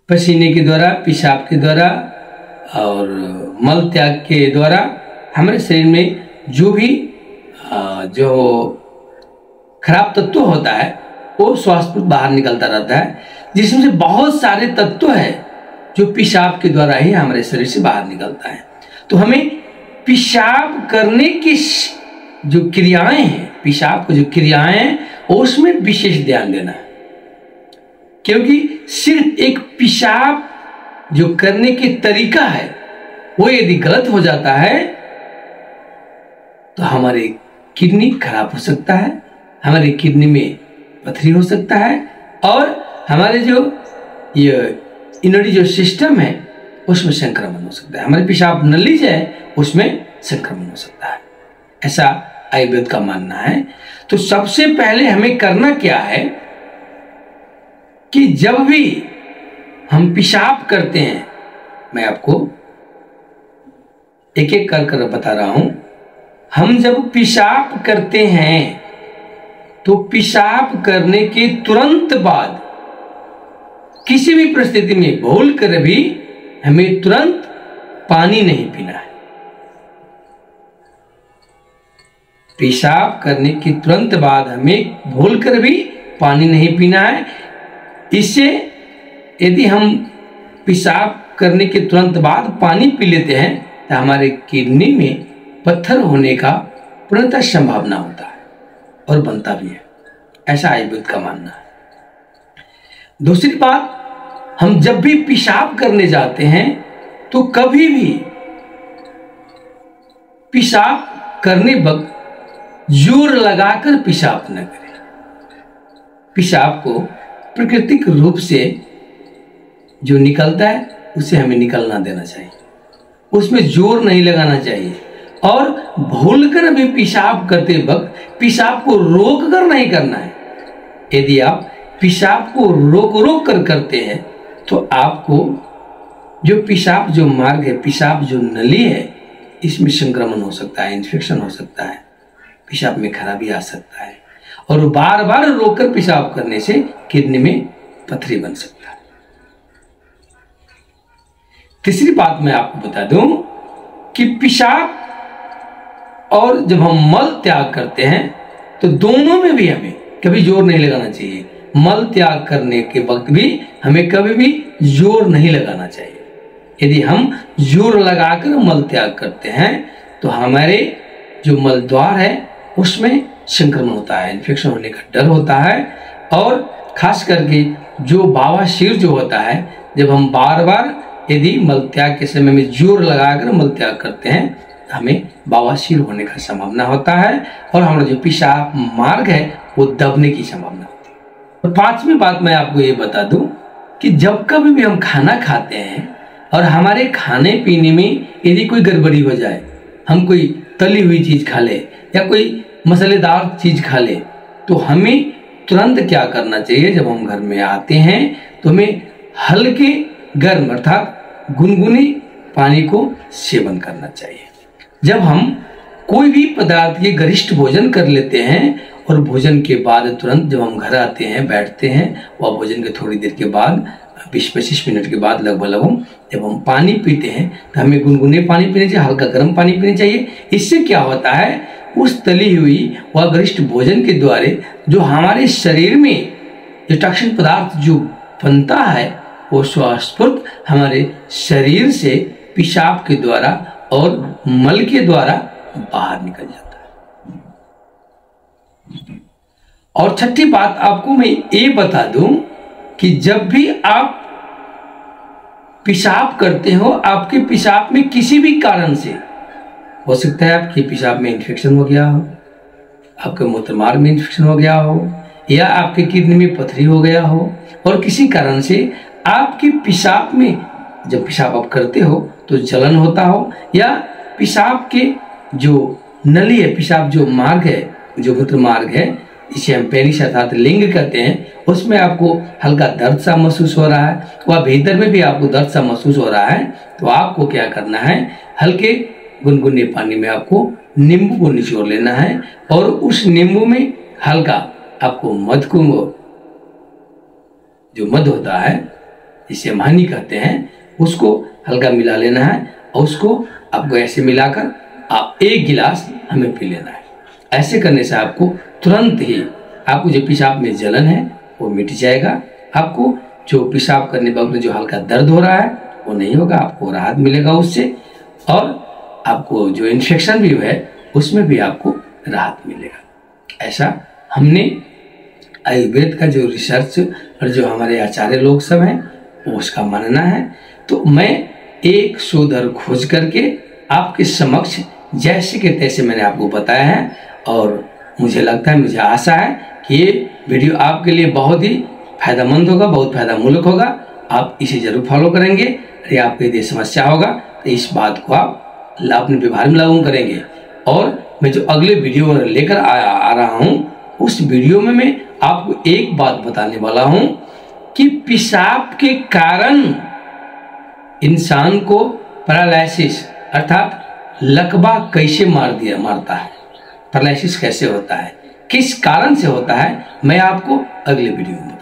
पसीने के द्वारा, पेशाब के द्वारा और मल त्याग के द्वारा हमारे शरीर में जो भी जो खराब तत्व होता है वो स्वास्थ्य बाहर निकलता रहता है, जिसमें से बहुत सारे तत्व है जो पेशाब के द्वारा ही हमारे शरीर से बाहर निकलता है। तो हमें पेशाब करने की जो क्रियाएं हैं, पेशाब की जो क्रियाएं हैं उसमें विशेष ध्यान देना है, क्योंकि सिर्फ एक पेशाब जो करने की तरीका है वो यदि गलत हो जाता है तो हमारी किडनी खराब हो सकता है, हमारी किडनी में पथरी हो सकता है और हमारे जो ये इनरी जो सिस्टम है उसमें संक्रमण हो सकता है, हमारे पेशाब नली जो है उसमें संक्रमण हो सकता है। ऐसा आयुर्वेद का मानना है। तो सबसे पहले हमें करना क्या है कि जब भी हम पेशाब करते हैं, मैं आपको एक एक कर बता रहा हूं, हम जब पेशाब करते हैं तो पेशाब करने के तुरंत बाद किसी भी परिस्थिति में भूल कर भी हमें तुरंत पानी नहीं पीना है। पेशाब करने के तुरंत बाद हमें भूल कर भी पानी नहीं पीना है। इससे यदि हम पेशाब करने के तुरंत बाद पानी पी लेते हैं तो हमारे किडनी में पत्थर होने का पूर्णतः संभावना होता है और बनता भी है, ऐसा आयुर्वेद का मानना है। दूसरी बात, हम जब भी पेशाब करने जाते हैं तो कभी भी पेशाब करने वक्त जोर लगाकर पेशाब न करें। पेशाब को प्राकृतिक रूप से जो निकलता है उसे हमें निकलना देना चाहिए, उसमें जोर नहीं लगाना चाहिए। और भूलकर भी पेशाब करते वक्त पेशाब को रोक कर नहीं करना है। यदि आप पेशाब को रोक कर करते हैं तो आपको जो पेशाब जो मार्ग है, पेशाब जो नली है, इसमें संक्रमण हो सकता है, इन्फेक्शन हो सकता है, पेशाब में खराबी आ सकता है और बार बार रोककर पेशाब करने से किडनी में पथरी बन सकता है। तीसरी बात मैं आपको बता दूं कि पेशाब और जब हम मल त्याग करते हैं तो दोनों में भी हमें कभी जोर नहीं लगाना चाहिए। मल त्याग करने के वक्त भी हमें कभी भी जोर नहीं लगाना चाहिए। यदि हम जोर लगाकर मल त्याग करते हैं तो हमारे जो मल द्वार है उसमें संक्रमण होता है, इन्फेक्शन होने का डर होता है। और खास करके जो बवासीर जो होता है, जब हम बार बार यदि मल त्याग के समय में जोर लगाकर मल त्याग करते हैं तो हमें बवासीर होने का संभावना होता है और हमारा जो पेशाब मार्ग है वो दबने की संभावना होती है। और पांचवी बात मैं आपको ये बता दूं कि जब कभी भी हम खाना खाते हैं और हमारे खाने पीने में यदि कोई गड़बड़ी हो जाए, हम कोई तली हुई चीज खा ले या कोई मसालेदार चीज खा ले, तो हमें तुरंत क्या करना चाहिए, जब हम घर में आते हैं तो हमें हल्के गर्म अर्थात गुनगुने पानी को सेवन करना चाहिए। जब हम कोई भी पदार्थ के गरिष्ठ भोजन कर लेते हैं और भोजन के बाद तुरंत जब हम घर आते हैं, बैठते हैं, वह भोजन के थोड़ी देर के बाद 20-25 मिनट के बाद लगभग जब हम पानी पीते हैं तो हमें गुनगुने पानी पीने चाहिए, हल्का गर्म पानी पीना चाहिए। इससे क्या होता है, उस तली हुई व गरिष्ठ भोजन के द्वारा जो हमारे शरीर में जो टॉक्सिन पदार्थ जो बनता है वो स्वस्फूर्त हमारे शरीर से पेशाब के द्वारा और मल के द्वारा बाहर निकल जाता है। और छठी बात आपको मैं ये बता दूं कि जब भी आप पेशाब करते हो, आपके पेशाब में किसी भी कारण से हो सकता है आपके पेशाब में इन्फेक्शन हो गया हो, आपके मूत्रमार्ग में इन्फेक्शन हो गया हो, या आपके किडनी में पथरी हो गया हो, और किसी कारण से आपके पेशाब में जब पेशाब आप करते हो तो जलन होता हो, या पेशाब के जो नली है, पेशाब जो मार्ग है, जो मूत्र मार्ग है, इसे हम पेनिस अर्थात लिंग कहते हैं, उसमें आपको हल्का दर्द सा महसूस हो रहा है, वह भीतर में भी आपको दर्द सा महसूस हो रहा है, तो आपको क्या करना है, हल्के गुनगुने पानी में आपको नींबू को निचोड़ लेना है और उस नींबू में हल्का आपको मध को, जो मध होता है जिसे हम हनी कहते हैं, उसको हल्का मिला लेना है और उसको आपको ऐसे मिलाकर आप 1 गिलास हमें पी लेना है। ऐसे करने से आपको तुरंत ही आपको जो पेशाब में जलन है वो मिट जाएगा। आपको जो पेशाब करने वक्त जो हल्का दर्द हो रहा है वो नहीं होगा, आपको राहत मिलेगा उससे, और आपको जो इन्फेक्शन भी है उसमें भी आपको राहत मिलेगा। ऐसा हमने आयुर्वेद का जो रिसर्च और जो हमारे आचार्य लोग सब हैं वो उसका मानना है। तो मैं एक शोध और खोज करके आपके समक्ष जैसे के तैसे मैंने आपको बताया है, और मुझे लगता है, मुझे आशा है कि ये वीडियो आपके लिए बहुत ही फायदेमंद होगा, बहुत फायदामूलक होगा। आप इसे जरूर फॉलो करेंगे। यदि आपको यदि समस्या होगा तो इस बात को आप अपने व्यवहार में लागू करेंगे। और मैं जो अगले वीडियो लेकर आ रहा हूँ उस वीडियो में मैं आपको एक बात बताने वाला हूँ कि पेशाब के कारण इंसान को पैरालिसिस अर्थात लकवा कैसे मारता है, पैरालिसिस कैसे होता है, किस कारण से होता है, मैं आपको अगले वीडियो में